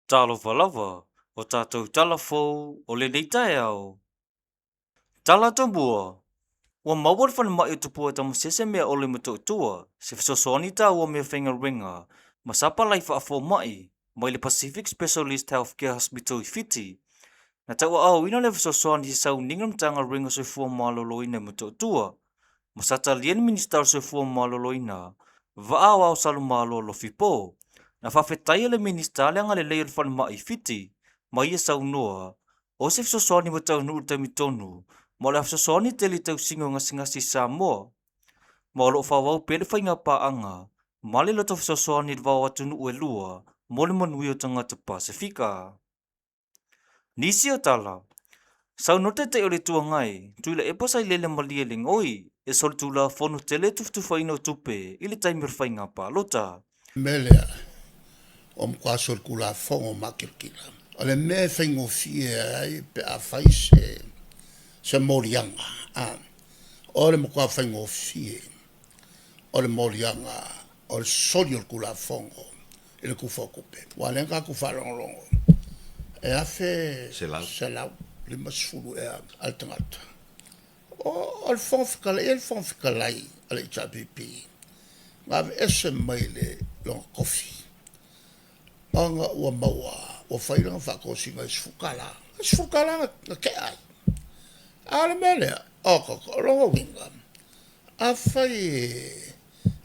Talo valava, o tātou talafou, o le neitai au. Tala tombua, ua mawar fan mai o tupua tamu sese mea o le mato tua, se fisosoni ta ua mea whenga ringa, masapa lai whaafo mai le Pacific Specialist Healthcare Hospital i Fiti. Na taua au ina le fisosoni si sau ningam tanga ringa se fua malolo ina mato tua, masata lien minister se fua malolo ina, vaa wao salu malolo fipo. Na whawhetai le minister le anga le leir fan mai Fiti, mai e sau noa, o se fisosoni matau nuu tami tonu, mo le fisosoni te li tau singo ngasi Samoa, mo lo whawau pere whainga paanga, ma le loto fisosoni le wau atu nuu e lua, mo le manui o tangata Pasifika. Nisi o tala, sau note te ore tua ngai, tuila e pasai lele malia le ngoi, e sol tula fonu tele tuftu whaino tupe, ili taimir whainga pa lota. Melea, o mkwasor kula fongo makirkila. O le me whaingo fie ai pe a whai se morianga. O le mkwa whaingo fie, o le morianga, o le sori o kula fongo, i le kufokupe. Walenga kufarongongo. E afe selau, le masfulu e al tangata. O le fongo whikalai, ale i tapipi. Ngave ese mai le longa kofi. Anga ua maua, ua whairanga whakosinga i sfukala. Sfukala nga ke ai. Ale melea, o longa winga. A whai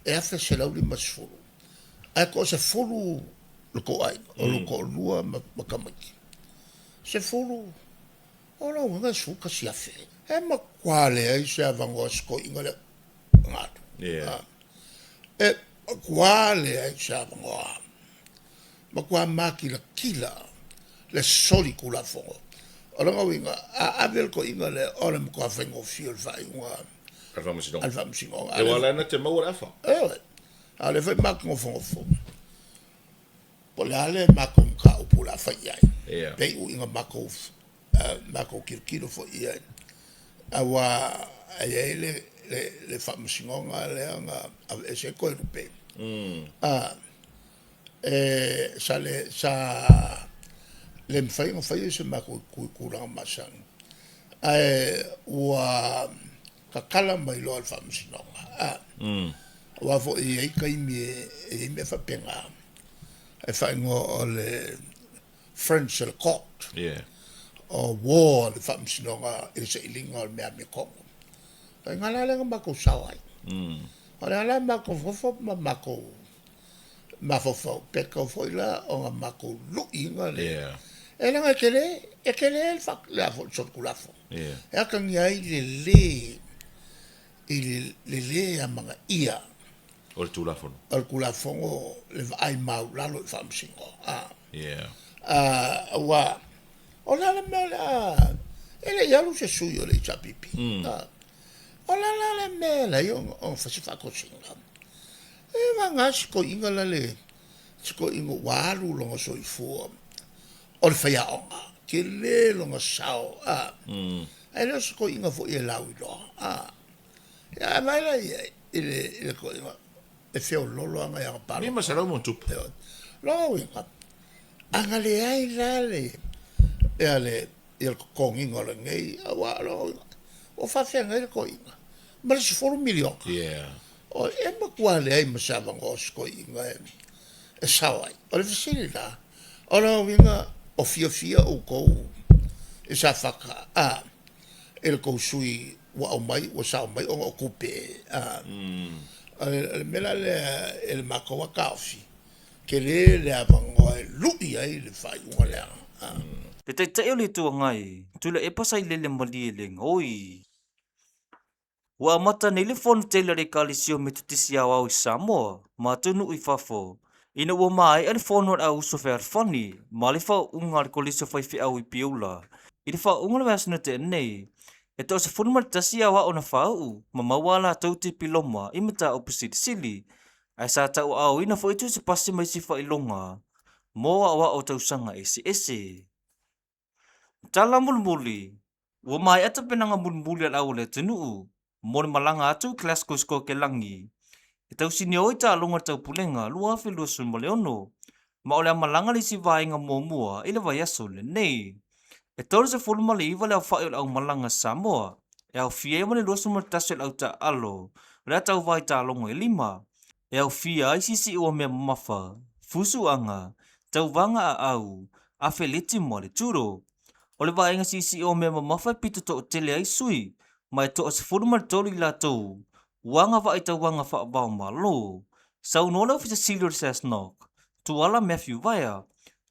e awha se lauri masfuru. A ko se furu loko ai, o loko lua makamaki. Se furu, o longa winga sfuka si awhe. E makwale ai se avango asko inga le ngatu. E makwale ai se avango a. Ma kua maki la kila le soli kula fongo. O longa winga, a avel ko inga le ora mo kua whaingo fio vai unga. Alfa msingonga. E wala na te maua afa. Ewe. Ale whai maki ngo fongo fongo. Po le ale mako mka upula whai ai. Pei u inga mako kirkiro fo iai. Awa ai le wha msingonga le anga e se koe rupe. Sa le mwhai se mako kuranga masang. Ua kakala mai lo alfa msinonga. Ua fo i eika i me whapenga. E whaingo o le French le court. O war le wha msinonga i se ilinga o le mea me kongo. Kai ngala lenga mako sawai. O le ala mako fofo mako mafofo peka foila o nga mako luinga le. E langa kele el fak la fo sot kulafo. E akang yai le amanga ia. O le tulafono. O le kulafongo le ai mau lalo i whamsingo. Wa o lala mela ele yalu se sui o le chapipi. O lala mela yo o fasifako singa. E vanga siko inga lale siko inga waru longa soifua o le whaiaonga ke le longa sao e leo siko inga fo i e lau i loa ia maila ile ko inga e feo lolo anga ia palo Ni masarau mo tupu. longa winga anga le ai lale e ale il konginga le ngei awa longa o whawhenga i le ko inga ma le si 4 milion o e makuale ai masava ngosko inga e sawai o le fisili la o la winga o fia o kou e sa whaka e le kou sui wa o mai wa sa o mai o kupe le mela le el mako wa kaofi ke le avango e lui ai le fai unga lea Te te o le tua ngai, tula e pasai lele malie le ngoi. Wa mata ni le fonu tele re kalisio me tutisi au au i Samoa, ma tunu i fafo. Ina ua mai ane fonu au uso whare fani, ma le wha unga le kolisio whai whi au i piula. I le wha unga le wasana te nei, e tau se fonu maritasi au au na whau, ma mawala tauti piloma i mata o pisiri sili. Ai sa tau au ina fo itu se pasi mai si wha ilonga, mo awa o tau sanga ese. Tala mulmuli, ua mai ata penanga mulmuli al au le tenuu, mo le malanga atu Glasgow sko ke langi. E tau sini oi ta alonga tau pulenga, lua afi lua sun mo le ono. Ma ole malanga le si vainga momua ile vai aso le nei. E tolu se fulu mali iwa le au whai au malanga Samoa. E au fie mani rosu ma tasel au ta alo. Rea tau vai ta longo e 5. E au fie ai sisi ua mea mafa. Fusu anga. Tau vanga a au. A feliti mo le turo. Ole vai inga sisi ua mea mafa pito to tele ai sui. Mai to se fulu mali tolu i la tau. Wanga vai tau wanga wha bao ma lo. Sau nola fisa silur sas nok. Tuala Matthew vaya.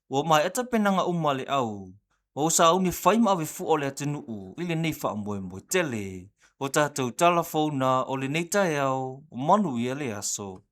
O mai eta penanga umale au. O sa uni faima ave fu ole atenuu. Ile nei wha moe moe tele. O tātou telefona o le nei tai au. Manu i ele aso.